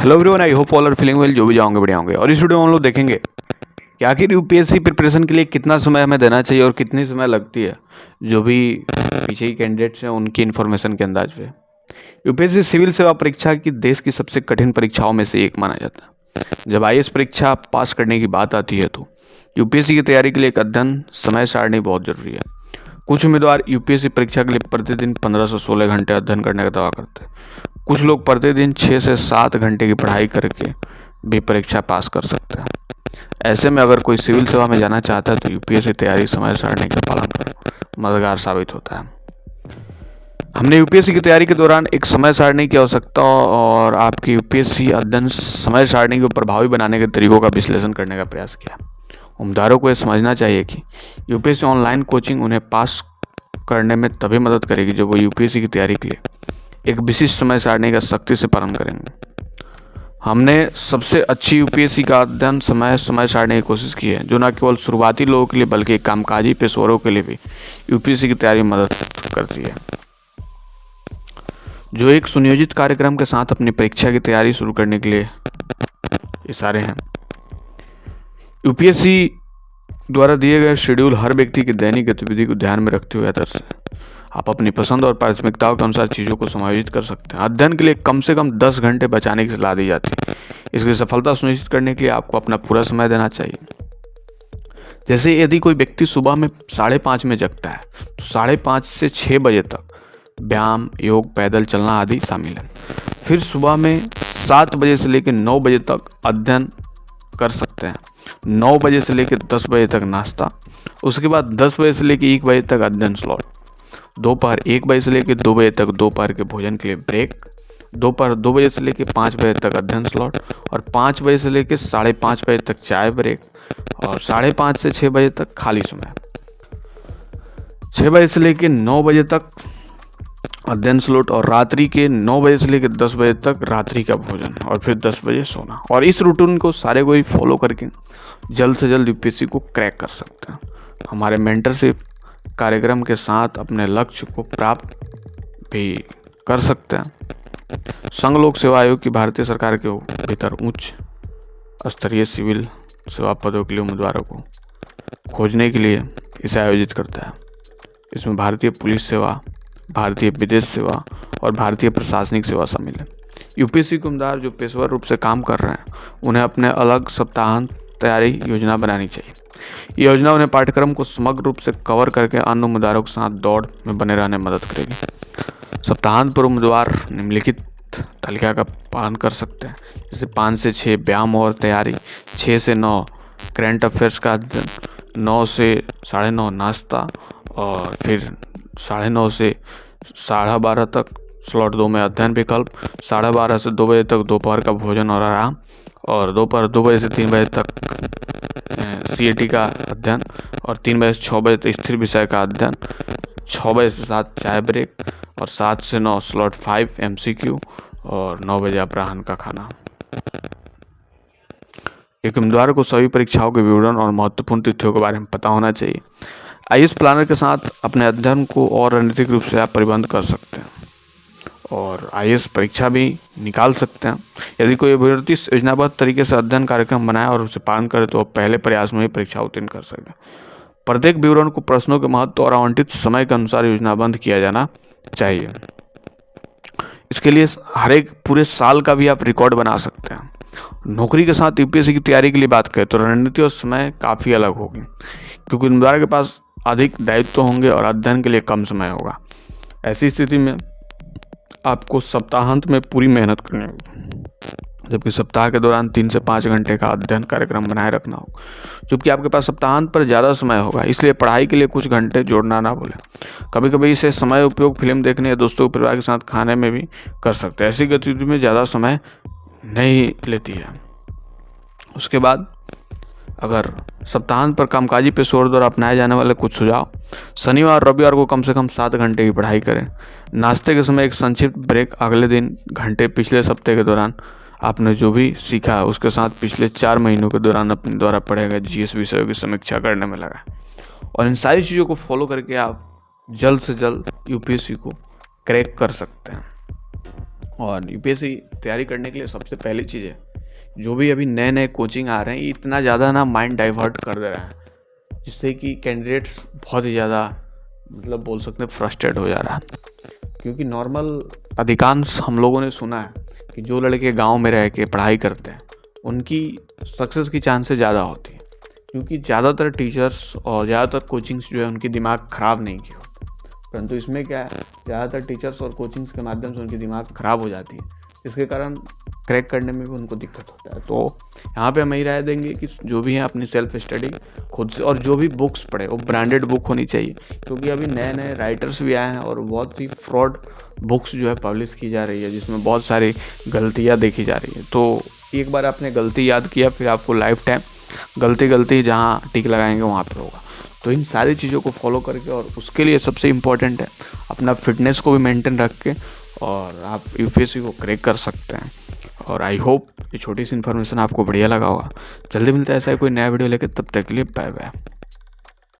Hello everyone, I hope all are feeling well. जो भी जाओगे बढ़िया होंगे। और इस वीडियो में हम लोग देखेंगे कि आखिर यूपीएससी प्रिपरेशन के लिए कितना समय हमें देना चाहिए और कितनी समय लगती है। जो भी पीछे ही कैंडिडेट्स हैं उनकी इन्फॉर्मेशन के अंदाज पे यूपीएससी सिविल सेवा परीक्षा की देश की सबसे कठिन परीक्षाओं में से एक माना जाता है। जब आईएएस परीक्षा पास करने की बात आती है तो यूपीएससी की तैयारी के लिए एक अध्ययन समय सारणी बहुत जरूरी है। कुछ उम्मीदवार यूपीएससी परीक्षा के लिए प्रतिदिन 15 से 16 घंटे अध्ययन करने का दावा करते हैं। कुछ लोग प्रतिदिन 6 से 7 घंटे की पढ़ाई करके भी परीक्षा पास कर सकते हैं। ऐसे में अगर कोई सिविल सेवा में जाना चाहता है तो यूपीएससी तैयारी समय सारणी का पालन कर मददगार साबित होता है। हमने यूपीएससी की तैयारी के दौरान एक समय सारणी की आवश्यकता और आपकी यूपीएससी अध्ययन समय सारणी को प्रभावी बनाने के तरीकों का विश्लेषण करने का प्रयास किया। उम्मीदवारों को यह समझना चाहिए कि यूपीएससी ऑनलाइन कोचिंग उन्हें पास करने में तभी मदद करेगी जब वो यूपीएससी की तैयारी के लिए एक विशिष्ट समय सारणी का सख्ती से पालन करेंगे। हमने सबसे अच्छी यूपीएससी का अध्ययन समय सारणी की कोशिश की है, जो न केवल शुरुआती लोगों के लिए बल्कि कामकाजी पेशेवरों के लिए भी यूपीएससी की तैयारी में मदद करती है, जो एक सुनियोजित कार्यक्रम के साथ अपनी परीक्षा की तैयारी शुरू करने के लिए इशारे हैं। यूपीएससी द्वारा दिए गए शेड्यूल हर व्यक्ति की दैनिक गतिविधि को ध्यान में रखते हुए आदर्श है। आप अपनी पसंद और प्राथमिकताओं के अनुसार चीज़ों को समायोजित कर सकते हैं। अध्ययन के लिए कम से कम 10 घंटे बचाने की सलाह दी जाती है। इसकी सफलता सुनिश्चित करने के लिए आपको अपना पूरा समय देना चाहिए। जैसे यदि कोई व्यक्ति सुबह में 5:30 में जगता है तो 5:30 से 6 बजे तक व्यायाम, योग, पैदल चलना आदि शामिल है। फिर सुबह में 7 बजे से लेकर 9 बजे तक अध्ययन कर सकते हैं। 9 बजे से लेकर 10 बजे तक नाश्ता, उसके बाद 10 बजे से लेकर 1 बजे तक अध्ययन स्लॉट, दोपहर 1 बजे से लेकर 2 बजे तक दोपहर के भोजन के लिए ब्रेक, दोपहर 2 बजे से लेकर 5 बजे तक अध्ययन स्लॉट और 5 बजे से लेकर 5:30 बजे तक चाय ब्रेक और 5:30 से 6 बजे तक खाली समय, 6 बजे से लेकर 9 बजे तक अध्ययन स्लॉट और रात्रि के 9 बजे से लेकर 10 बजे तक रात्रि का भोजन और फिर 10 बजे सोना। और इस रूटीन को सारे कोई फॉलो करके जल्द से जल्द यूपीएससी को क्रैक कर सकते हैं। हमारे मेंटरशिप कार्यक्रम के साथ अपने लक्ष्य को प्राप्त भी कर सकते हैं। संघ लोक सेवा आयोग की भारतीय सरकार के भीतर उच्च स्तरीय सिविल सेवा पदों के लिए उम्मीदवारों को खोजने के लिए इसे आयोजित करता है। इसमें भारतीय पुलिस सेवा, भारतीय विदेश सेवा और भारतीय प्रशासनिक सेवा शामिल है। यूपीएससी के उम्मीदवार जो पेशेवर रूप से काम कर रहे हैं उन्हें अपने अलग सप्ताहांत तैयारी योजना बनानी चाहिए। ये योजना उन्हें पाठ्यक्रम को समग्र रूप से कवर करके अन्य उम्मीदवारों के साथ दौड़ में बने रहने में मदद करेगी। सप्ताहांत पर उम्मीदवार निम्नलिखित तालिका का पालन कर सकते हैं, जैसे 5 से 6 व्यायाम और तैयारी, 6 से 9 करंट अफेयर्स का अध्ययन, 9 से 9:30 नाश्ता और फिर 9:30 से 12:30 तक स्लॉट 2 में अध्ययन विकल्प, 12:30 से 2 बजे तक दोपहर का भोजन और आराम और दोपहर 2 बजे से 3 बजे तक सीएटी का अध्ययन और 3 बजे से 6 बजे तक स्थिर विषय का अध्ययन, 6 बजे से 7 चाय ब्रेक और 7 से 9 स्लॉट 5 एमसीक्यू और 9 बजे अपराह्न का खाना। एक उम्मीदवार को सभी परीक्षाओं के विवरण और महत्वपूर्ण तिथियों के बारे में पता होना चाहिए। आईएएस प्लानर के साथ अपने अध्ययन को और रणनीतिक रूप से आप प्रबंध कर सकते हैं और आईएएस परीक्षा भी निकाल सकते हैं। यदि कोई अभ्यर्थी योजनाबद्ध तरीके से अध्ययन कार्यक्रम बनाए और उसे पालन करे तो पहले प्रयास में ही परीक्षा उत्तीर्ण कर सकते हैं। प्रत्येक विवरण को प्रश्नों के महत्व और आवंटित समय के अनुसार योजनाबद्ध किया जाना चाहिए। इसके लिए हर एक पूरे साल का भी आप रिकॉर्ड बना सकते हैं। नौकरी के साथ यूपीएससी की तैयारी के लिए बात करें तो रणनीति और समय काफ़ी अलग होगी, क्योंकि उम्मीदवार के पास अधिक दायित्व होंगे और अध्ययन के लिए कम समय होगा। ऐसी स्थिति में आपको सप्ताहांत में पूरी मेहनत करनी होगी, जबकि सप्ताह के दौरान 3 से 5 घंटे का अध्ययन कार्यक्रम बनाए रखना होगा। जबकि आपके पास सप्ताहांत पर ज़्यादा समय होगा, इसलिए पढ़ाई के लिए कुछ घंटे जोड़ना ना भूलें। कभी कभी इसे समय उपयोग फिल्म देखने या दोस्तों के परिवार के साथ खाने में भी कर सकते हैं। ऐसी गतिविधि में ज़्यादा समय नहीं लेती है। उसके बाद अगर सप्ताहांत पर कामकाजी पेशेवर द्वारा अपनाए जाने वाले कुछ सुझाव, शनिवार और रविवार को कम से कम 7 घंटे की पढ़ाई करें। नाश्ते के समय एक संक्षिप्त ब्रेक, अगले दिन घंटे पिछले सप्ताह के दौरान आपने जो भी सीखा है उसके साथ पिछले 4 महीनों के दौरान अपने द्वारा पढ़े गए जीएस विषयों की समीक्षा करने में लगा। और इन सारी चीज़ों को फॉलो करके आप जल्द से जल्द यूपीएससी को क्रैक कर सकते हैं। और यूपीएससी तैयारी करने के लिए सबसे पहली चीज़ है, जो भी अभी नए नए कोचिंग आ रहे हैं, ये इतना ज़्यादा ना माइंड डाइवर्ट कर दे रहा है, जिससे कि कैंडिडेट्स बहुत ही ज़्यादा मतलब बोल सकते हैं फ्रस्ट्रेट हो जा रहा है। क्योंकि नॉर्मल अधिकांश हम लोगों ने सुना है कि जो लड़के गांव में रह के पढ़ाई करते हैं उनकी सक्सेस की चांसेस ज़्यादा होती है, क्योंकि ज़्यादातर टीचर्स और ज़्यादातर कोचिंग्स जो है उनकी दिमाग ख़राब नहीं की होती। परंतु इसमें क्या है, ज़्यादातर टीचर्स और कोचिंग्स के माध्यम से उनकी दिमाग ख़राब हो जाती है, इसके कारण क्रैक करने में भी उनको दिक्कत होता है। तो यहाँ पे हम यही राय देंगे कि जो भी है अपनी सेल्फ स्टडी खुद से, और जो भी बुक्स पढ़े वो ब्रांडेड बुक होनी चाहिए, क्योंकि अभी नए नए राइटर्स भी आए हैं और बहुत ही फ्रॉड बुक्स जो है पब्लिश की जा रही है, जिसमें बहुत सारी गलतियाँ देखी जा रही है। तो एक बार आपने गलती याद किया, फिर आपको लाइफ टाइम गलती जहाँ टिक लगाएंगे वहाँ पर होगा। तो इन सारी चीज़ों को फॉलो करके, और उसके लिए सबसे इम्पोर्टेंट है अपना फिटनेस को भी मेंटेन रख के, और आप यूपीएससी को क्रैक कर सकते हैं। और आई होप ये छोटी सी इन्फॉर्मेशन आपको बढ़िया लगा होगा। जल्दी मिलता है ऐसा ही कोई नया वीडियो लेकर, तब तक के लिए बाय बाय।